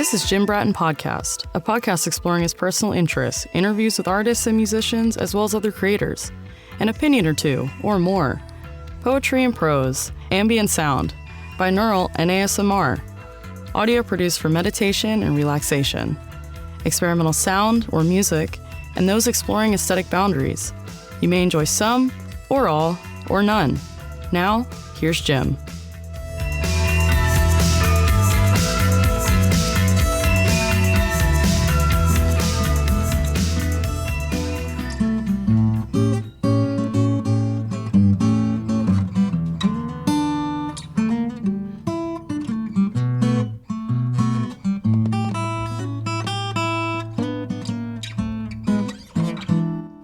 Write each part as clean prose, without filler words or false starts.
This is Jim Bratton Podcast, a podcast exploring his personal interests, interviews with artists and musicians, as well as other creators, an opinion or two, or more, poetry and prose, ambient sound, binaural and ASMR, audio produced for meditation and relaxation, experimental sound or music, and those exploring aesthetic boundaries. You may enjoy some, or all, or none. Now, here's Jim.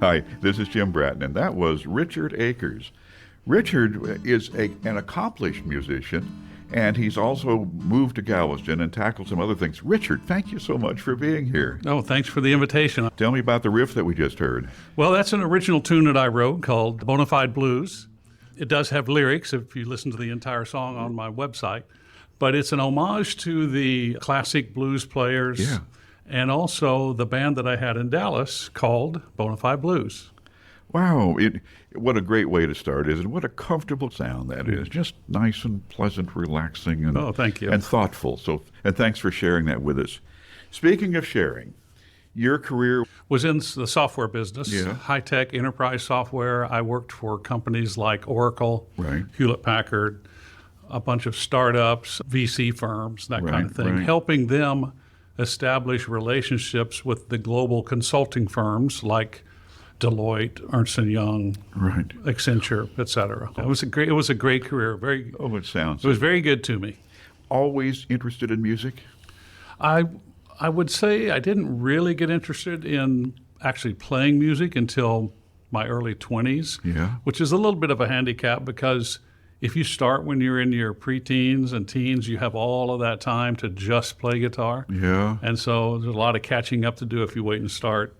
Hi, this is Jim Bratton, and that was Richard Akers. Richard is an accomplished musician, and he's also moved to Galveston and tackled some other things. Richard, thank you so much for being here. Oh, thanks for the invitation. Tell me about the riff that we just heard. Well, that's an original tune that I wrote called Bonafide Blues. It does have lyrics if you listen to the entire song on my website, but it's an homage to the classic blues players. Yeah. And also the band that I had in Dallas called Bonafide Blues. Wow, what a great way to start, isn't it? What a comfortable sound that is. Just nice and pleasant, relaxing, and, oh, thank you. And thoughtful. And thanks for sharing that with us. Speaking of sharing, your career was in the software business, yeah. High-tech enterprise software. I worked for companies like Oracle, right. Hewlett-Packard, a bunch of startups, VC firms, that kind of thing, right. helping them establish relationships with the global consulting firms like Deloitte, Ernst & Young, right. Accenture, et cetera. It was a great career. It was very good to me. Always interested in music? I would say I didn't really get interested in actually playing music until my early 20s, yeah. which is a little bit of a handicap because if you start when you're in your preteens and teens, you have all of that time to just play guitar. Yeah. And so there's a lot of catching up to do if you wait and start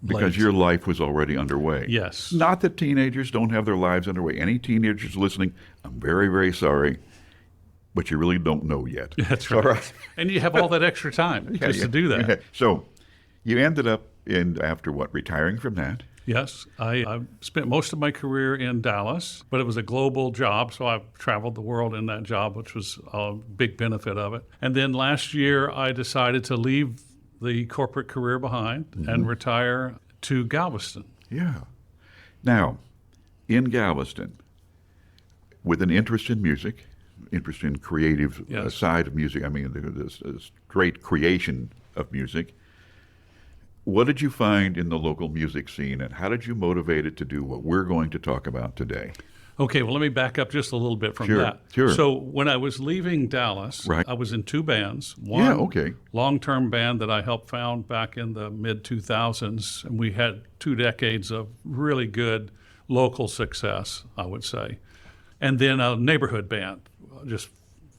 because late. Your life was already underway. Yes. Not that teenagers don't have their lives underway. Any teenagers listening, I'm very, very sorry, but you really don't know yet. That's right. All right. And you have all that extra time to do that. Yeah. So you ended up after what, retiring from that? Yes, I spent most of my career in Dallas, but it was a global job, so I've traveled the world in that job, which was a big benefit of it. And then last year, I decided to leave the corporate career behind and retire to Galveston. Yeah. Now, in Galveston, with an interest in music, interest in creative yes. side of music, I mean, this great creation of music, what did you find in the local music scene, and how did you motivate it to do what we're going to talk about today? Okay, well, let me back up just a little bit from that. Sure. So when I was leaving Dallas, right. I was in two bands. One okay. long-term band that I helped found back in the mid-2000s, and we had 2 decades of really good local success, I would say. And then a neighborhood band, just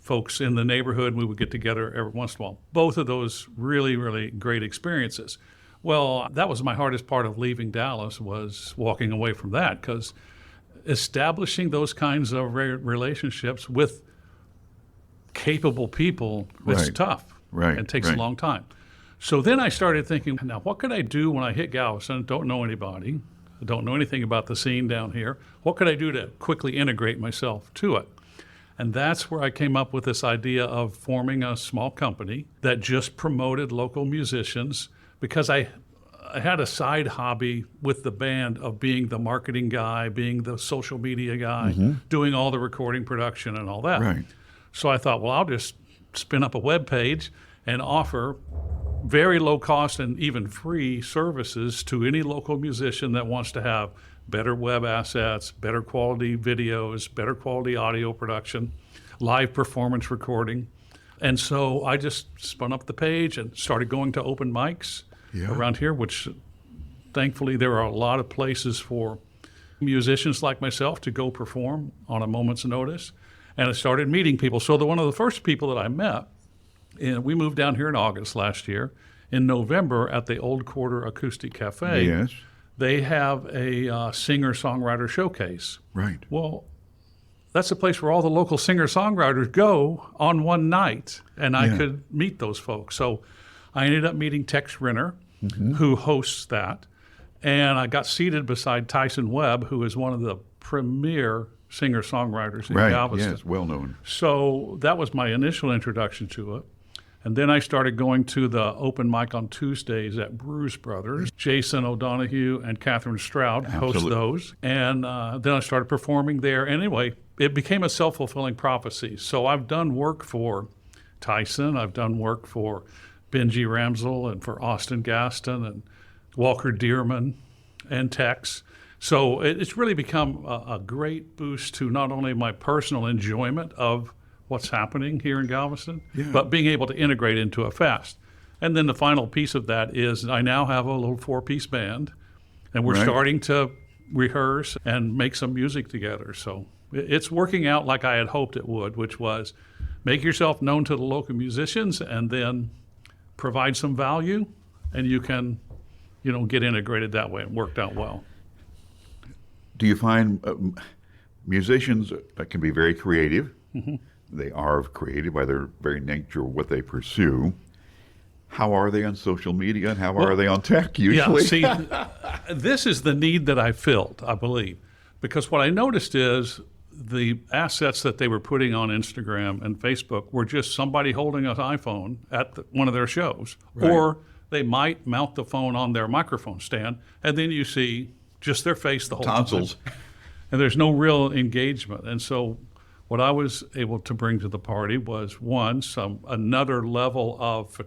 folks in the neighborhood, we would get together every once in a while. Both of those really, really great experiences. Well, that was my hardest part of leaving Dallas, was walking away from that, because establishing those kinds of relationships with capable people is tough. Right. It takes a long time. So then I started thinking, now what could I do when I hit Galveston? Don't know anybody. I don't know anything about the scene down here. What could I do to quickly integrate myself to it? And that's where I came up with this idea of forming a small company that just promoted local musicians, because I had a side hobby with the band of being the marketing guy, being the social media guy, doing all the recording production and all that. Right. So I thought, well, I'll just spin up a web page and offer very low cost and even free services to any local musician that wants to have better web assets, better quality videos, better quality audio production, live performance recording. And so I just spun up the page and started going to open mics around here, which thankfully there are a lot of places for musicians like myself to go perform on a moment's notice. And I started meeting people. So one of the first people that I met, and we moved down here in August last year, in November at the Old Quarter Acoustic Cafe, they have a singer-songwriter showcase. Right. Well, that's the place where all the local singer-songwriters go on one night, and I could meet those folks. So I ended up meeting Tex Renner, who hosts that, and I got seated beside Tyson Webb, who is one of the premier singer-songwriters in Galveston. Yes, well known. So that was my initial introduction to it. And then I started going to the open mic on Tuesdays at Bruce Brothers. Jason O'Donoghue and Catherine Stroud host those. And then I started performing there. Anyway, it became a self-fulfilling prophecy. So I've done work for Tyson. I've done work for Benji Ramsel and for Austin Gaston and Walker Dearman and Tex. So it's really become a great boost to not only my personal enjoyment of what's happening here in Galveston, but being able to integrate into a fest. And then the final piece of that is I now have a little 4-piece band, and we're starting to rehearse and make some music together. So it's working out like I had hoped it would, which was make yourself known to the local musicians and then provide some value, and you can, get integrated that way. It worked out well. Do you find musicians that can be very creative? They are creative by their very nature of what they pursue. How are they on social media, and how are they on tech usually? Yeah, see, this is the need that I filled, I believe, because what I noticed is the assets that they were putting on Instagram and Facebook were just somebody holding an iPhone at one of their shows, or they might mount the phone on their microphone stand, and then you see just their face the whole Tonsils. time. And there's no real engagement. And so what I was able to bring to the party was, one, another level of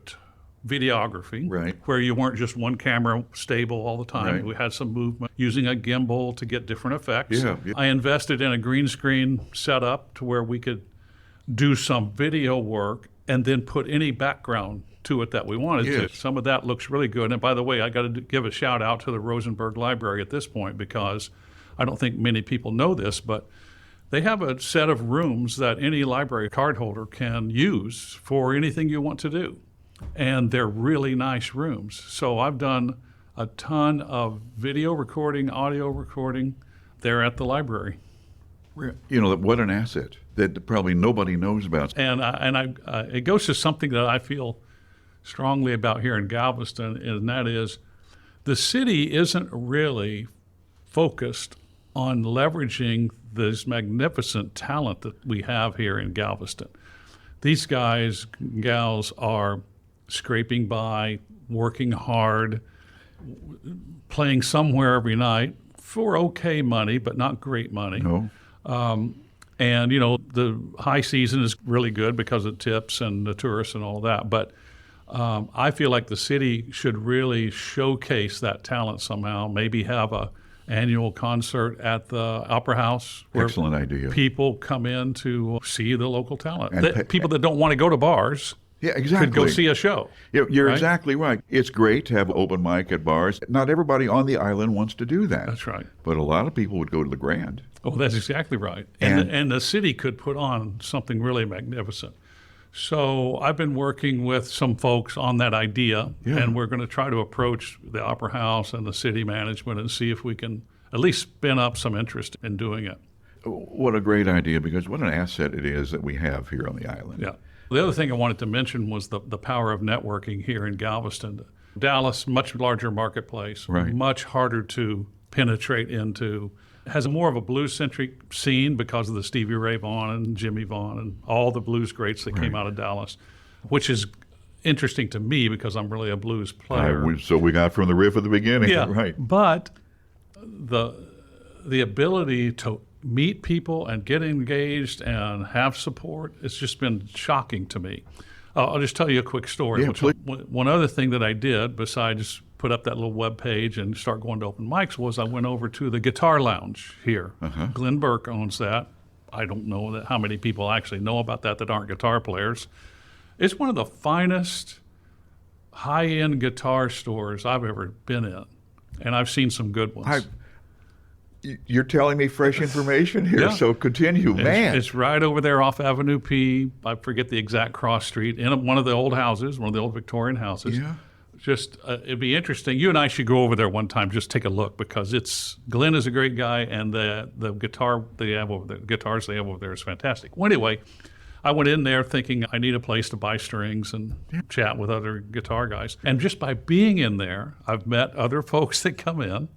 videography, where you weren't just one camera stable all the time. We had some movement, using a gimbal to get different effects. I invested in a green screen setup to where we could do some video work and then put any background to it that we wanted to. Some of that looks really good. And by the way, I got to give a shout out to the Rosenberg Library at this point, because I don't think many people know this, but they have a set of rooms that any library card holder can use for anything you want to do. And they're really nice rooms. So I've done a ton of video recording, audio recording there at the library. What an asset that probably nobody knows about. And it goes to something that I feel strongly about here in Galveston, and that is the city isn't really focused on leveraging this magnificent talent that we have here in Galveston. These guys, gals are scraping by, working hard, playing somewhere every night for okay money, but not great money. And, the high season is really good because of tips and the tourists and all that. But I feel like the city should really showcase that talent somehow, maybe have a annual concert at the Opera House where excellent idea. People come in to see the local talent. People that don't want to go to bars could go see a show. You're exactly right. It's great to have open mic at bars. Not everybody on the island wants to do that. That's right. But a lot of people would go to the Grand. Oh, that's exactly right. And the city could put on something really magnificent. So I've been working with some folks on that idea, and we're going to try to approach the Opera House and the city management and see if we can at least spin up some interest in doing it. What a great idea, because what an asset it is that we have here on the island. Yeah. The other thing I wanted to mention was the power of networking here in Galveston. Dallas, much larger marketplace, much harder to penetrate into. Has more of a blues-centric scene because of the Stevie Ray Vaughan and Jimmy Vaughan and all the blues greats that came out of Dallas, which is interesting to me because I'm really a blues player. So we got from the riff at the beginning. But the ability to meet people and get engaged and have support, it's just been shocking to me. I'll just tell you a quick story. One other thing that I did besides put up that little web page and start going to open mics was I went over to the Guitar Lounge here. Glenn Burke owns that. I don't know how many people actually know about that aren't guitar players. It's one of the finest high-end guitar stores I've ever been in, and I've seen some good ones. You're telling me fresh information here, so continue. It's right over there off Avenue P. I forget the exact cross street, in one of the old houses, one of the old Victorian houses. just it'd be interesting. You and I should go over there one time, just take a look, because Glenn is a great guy, and the guitars they have over there is fantastic. Well, anyway, I went in there thinking I need a place to buy strings and chat with other guitar guys. And just by being in there, I've met other folks that come in,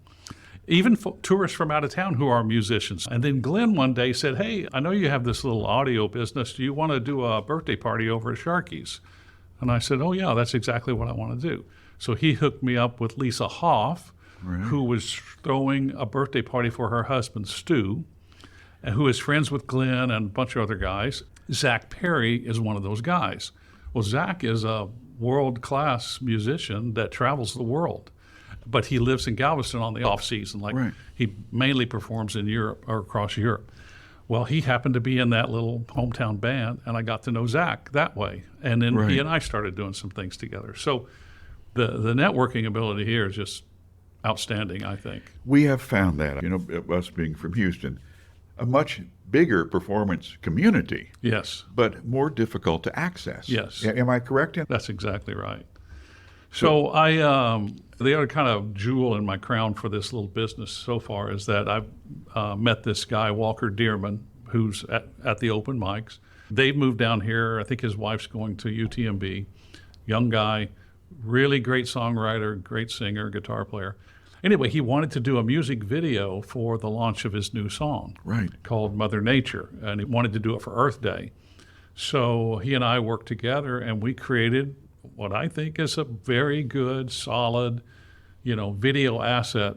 even tourists from out of town who are musicians. And then Glenn one day said, hey, I know you have this little audio business. Do you want to do a birthday party over at Sharkey's? And I said, oh, yeah, that's exactly what I want to do. So he hooked me up with Lisa Hoff, who was throwing a birthday party for her husband, Stu, and who is friends with Glenn and a bunch of other guys. Zach Perry is one of those guys. Well, Zach is a world-class musician that travels the world, but he lives in Galveston on the off season. He mainly performs in Europe or across Europe. Well, he happened to be in that little hometown band, and I got to know Zach that way. And then he and I started doing some things together. So the networking ability here is just outstanding, I think. We have found that, us being from Houston, a much bigger performance community. Yes. But more difficult to access. Yes. Am I correct in that? That's exactly right. So the other kind of jewel in my crown for this little business so far is that I've met this guy, Walker Dearman, who's at the open mics. They've moved down here. I think his wife's going to UTMB. Young guy, really great songwriter, great singer, guitar player. Anyway, he wanted to do a music video for the launch of his new song called Mother Nature, and he wanted to do it for Earth Day. So he and I worked together, and we created what I think is a very good, solid, video asset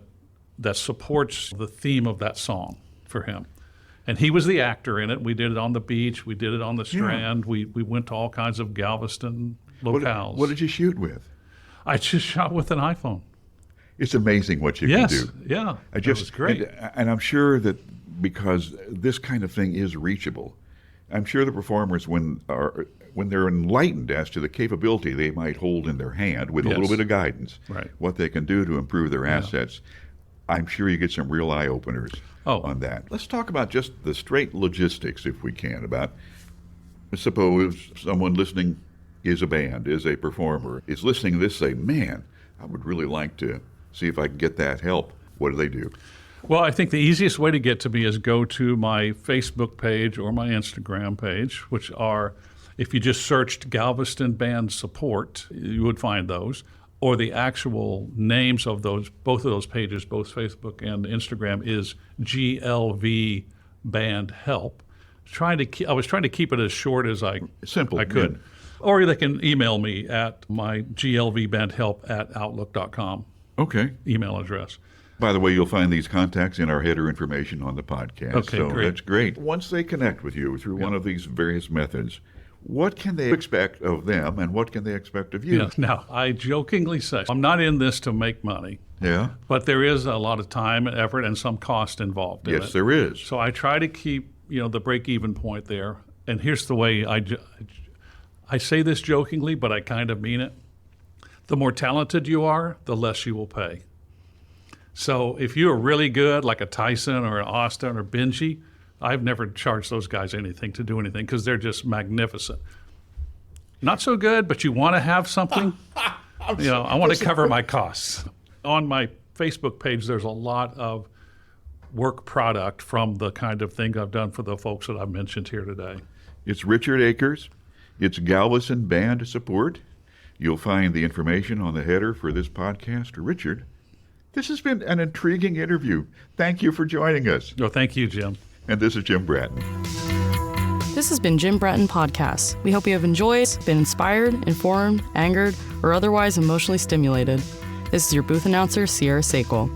that supports the theme of that song for him. And he was the actor in it. We did it on the beach. We did it on the Strand. We went to all kinds of Galveston locales. What did you shoot with? I just shot with an iPhone. It's amazing what you can do. Yeah, it was great. And I'm sure that because this kind of thing is reachable, I'm sure the performers, when they're enlightened as to the capability they might hold in their hand with a little bit of guidance, what they can do to improve their assets, I'm sure you get some real eye-openers on that. Let's talk about just the straight logistics, if we can, about suppose someone listening is a band, is a performer, is listening to this, say, man, I would really like to see if I can get that help. What do they do? Well, I think the easiest way to get to me is go to my Facebook page or my Instagram page, which are, if you just searched Galveston Band Support, you would find those, or the actual names of both of those pages, both Facebook and Instagram, is GLV Band Help. I was trying to keep it as short as I could. Yeah. Or they can email me at my glvbandhelp@outlook.com. Okay. Email address. By the way, you'll find these contacts in our header information on the podcast. Okay, so great. That's great. Once they connect with you through one of these various methods, what can they expect of them and what can they expect of you? Yeah. Now, I jokingly say, I'm not in this to make money. Yeah. But there is a lot of time and effort and some cost involved in it. Yes, there is. So I try to keep, the break-even point there. And here's the way I say this jokingly, but I kind of mean it. The more talented you are, the less you will pay. So if you are really good, like a Tyson or an Austin or Benji, I've never charged those guys anything to do anything because they're just magnificent. Not so good, but you want to have something. I want to cover my costs. On my Facebook page, there's a lot of work product from the kind of thing I've done for the folks that I've mentioned here today. It's Richard Akers. It's Galveston Band Support. You'll find the information on the header for this podcast. Richard, this has been an intriguing interview. Thank you for joining us. No, thank you, Jim. And this is Jim Bratton. This has been Jim Bratton Podcast. We hope you have enjoyed, been inspired, informed, angered, or otherwise emotionally stimulated. This is your booth announcer, Sierra Sakel.